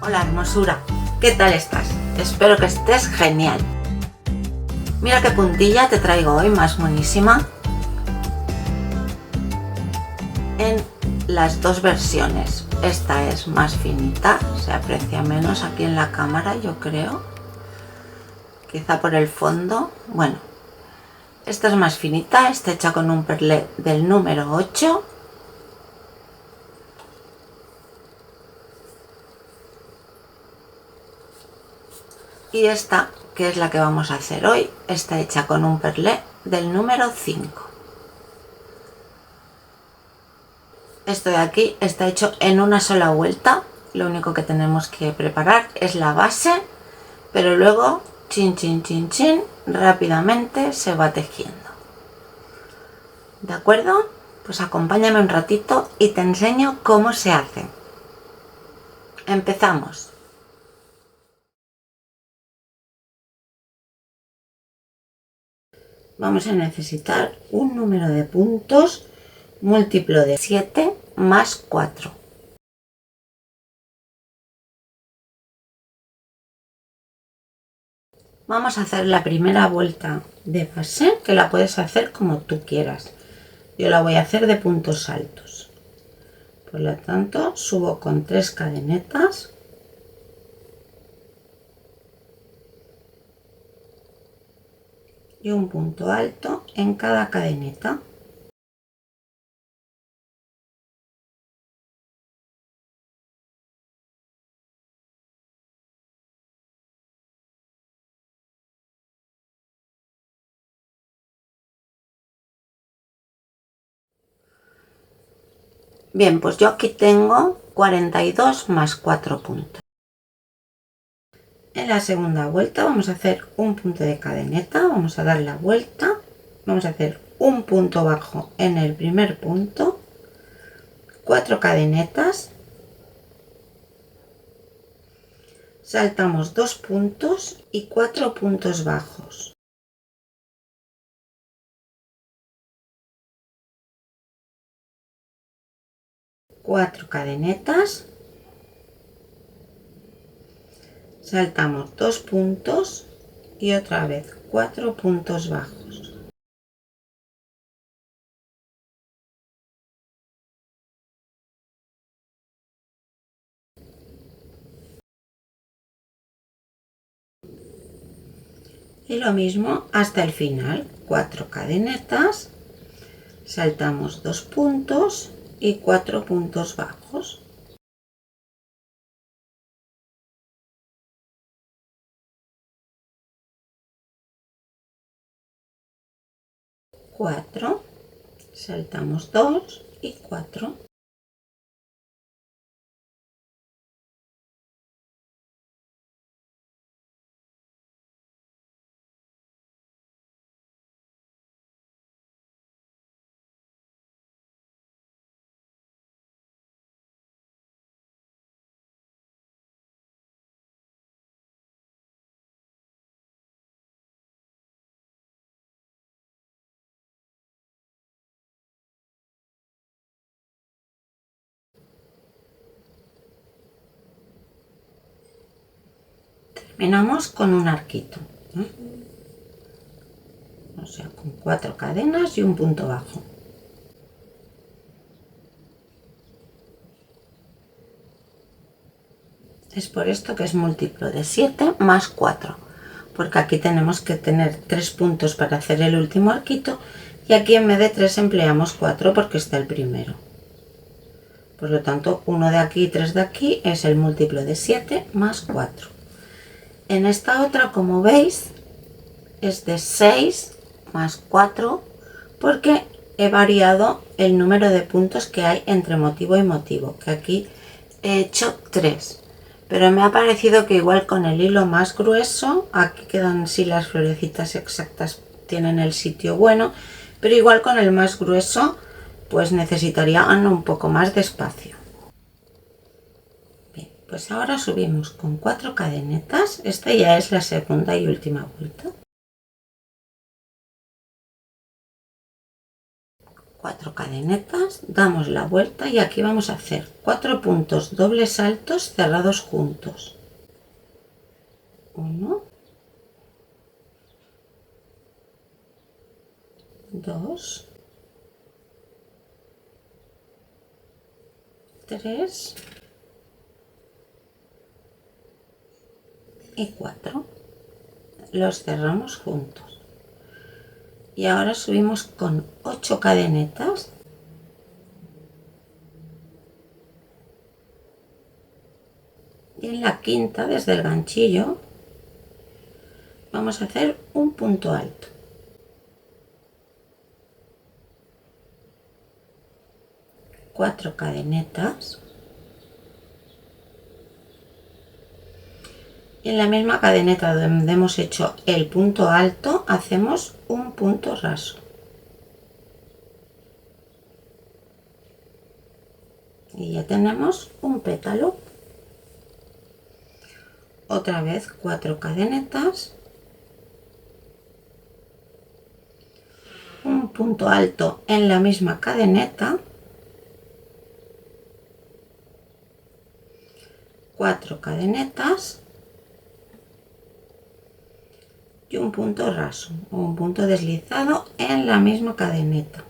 Hola hermosura, ¿qué tal estás? Espero que estés genial. Mira qué puntilla te traigo hoy, más monísima, en las dos versiones. Esta es más finita, se aprecia menos aquí en la cámara, yo creo, quizá por el fondo. Bueno, esta es más finita, está hecha con un perlé del número 8. Y esta, que es la que vamos a hacer hoy, está hecha con un perlé del número 5. Esto de aquí está hecho en una sola vuelta. Lo único que tenemos que preparar es la base, pero luego, chin, chin, chin, chin, rápidamente se va tejiendo. ¿De acuerdo? Pues acompáñame un ratito y te enseño cómo se hace. Empezamos. Vamos a necesitar un número de puntos múltiplo de 7 más 4. Vamos a hacer la primera vuelta de base, que la puedes hacer como tú quieras. Yo la voy a hacer de puntos altos. Por lo tanto, subo con 3 cadenetas. Y un punto alto en cada cadeneta. Bien, pues yo aquí tengo 42 más 4 puntos. En la segunda vuelta vamos a hacer un punto de cadeneta, vamos a dar la vuelta, vamos a hacer un punto bajo en el primer punto, 4 cadenetas, saltamos 2 puntos y 4 puntos bajos. Cuatro cadenetas, saltamos 2 puntos y otra vez 4 puntos bajos. Y lo mismo hasta el final, 4 cadenetas, saltamos 2 puntos y 4 puntos bajos. Cuatro, saltamos 2 y 4. Terminamos con un arquito, o sea, con 4 cadenas y un punto bajo. Es por esto que es múltiplo de 7 más 4, porque aquí tenemos que tener 3 puntos para hacer el último arquito y aquí en vez de 3 empleamos 4 porque está el primero. Por lo tanto, 1 de aquí y 3 de aquí es el múltiplo de 7 más 4. En esta otra, como veis, es de 6 más 4 porque he variado el número de puntos que hay entre motivo y motivo, que aquí he hecho 3. Pero me ha parecido que igual con el hilo más grueso, aquí quedan sí las florecitas exactas, tienen el sitio bueno, pero igual con el más grueso pues necesitarían un poco más de espacio. Bien, pues ahora subimos con 4 cadenetas, esta ya es la segunda y última vuelta. 4 cadenetas, damos la vuelta y aquí vamos a hacer 4 puntos dobles saltos cerrados juntos. 1, 2, 3 y 4. Los cerramos juntos. Y ahora subimos con 8 cadenetas. Y en la quinta, desde el ganchillo, vamos a hacer un punto alto. Cuatro cadenetas. Y en la misma cadeneta donde hemos hecho el punto alto, hacemos un punto raso. Y ya tenemos un pétalo. Otra vez 4 cadenetas. Un punto alto en la misma cadeneta. 4 cadenetas. Y un punto raso o un punto deslizado en la misma cadeneta.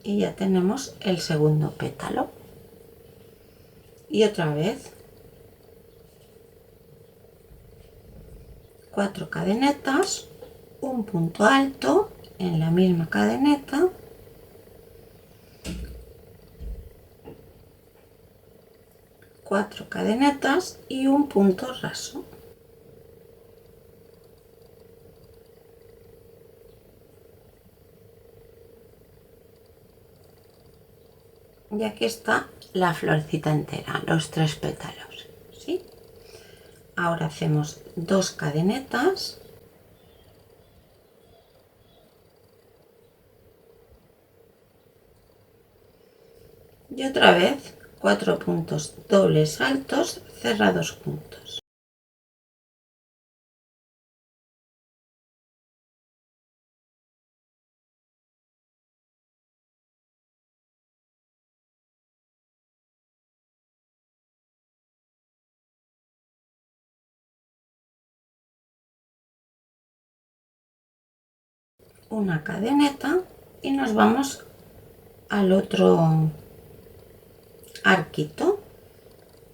Y ya tenemos el segundo pétalo. Y otra vez 4 cadenetas, un punto alto en la misma cadeneta, cuatro cadenetas y un punto raso. Y aquí está la florcita entera, los 3 pétalos, ¿sí? Ahora hacemos 2 cadenetas, y otra vez 4 puntos dobles saltos cerrados juntos. Una cadeneta y nos vamos al otro arquito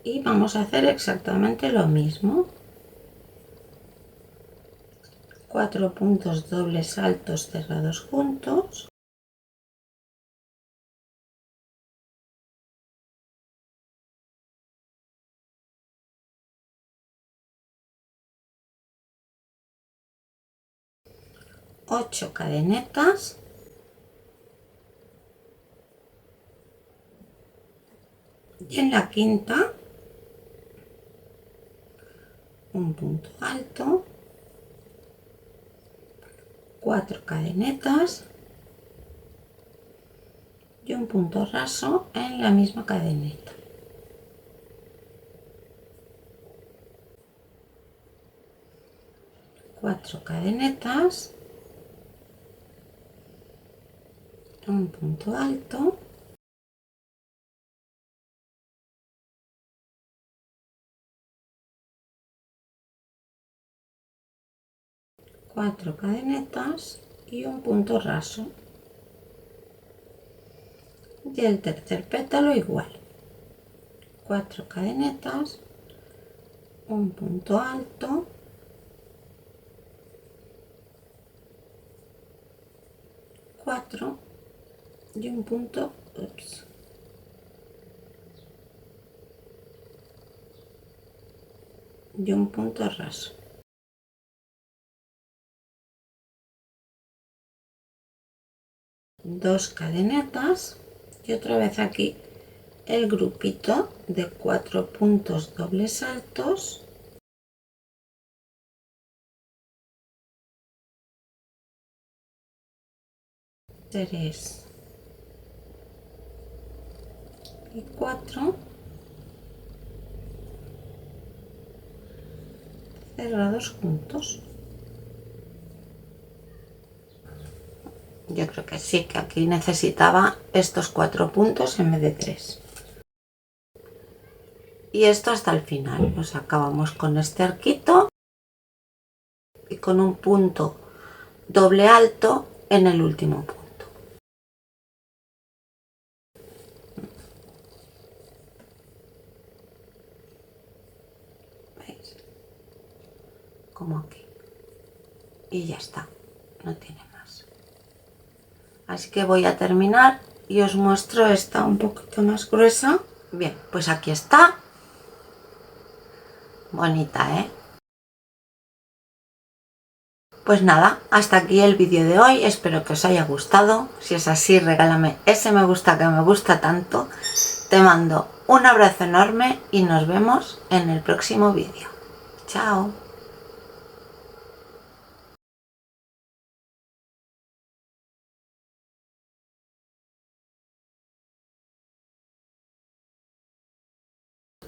y vamos a hacer exactamente lo mismo. 4 puntos dobles saltos cerrados juntos, ocho cadenetas, y en la quinta un punto alto, 4 cadenetas y un punto raso en la misma cadeneta. Cuatro cadenetas, un punto alto, cuatro cadenetas y un punto raso. Y el tercer pétalo igual, 4 cadenetas, un punto alto, 4 y un punto, y un punto raso. Dos cadenetas y otra vez aquí el grupito de 4 puntos dobles saltos, tres y 4 cerrados juntos. Yo creo que sí, que aquí necesitaba estos 4 puntos en vez de 3. Y esto hasta el final. Pues acabamos con este arquito y con un punto doble alto en el último punto. ¿Veis? Como aquí. Y ya está. No tiene más. Así que voy a terminar y os muestro esta un poquito más gruesa. Bien, pues aquí está. Bonita, ¿eh? Pues nada, hasta aquí el vídeo de hoy, espero que os haya gustado. Si es así, regálame ese me gusta que me gusta tanto. Te mando un abrazo enorme y nos vemos en el próximo vídeo. Chao.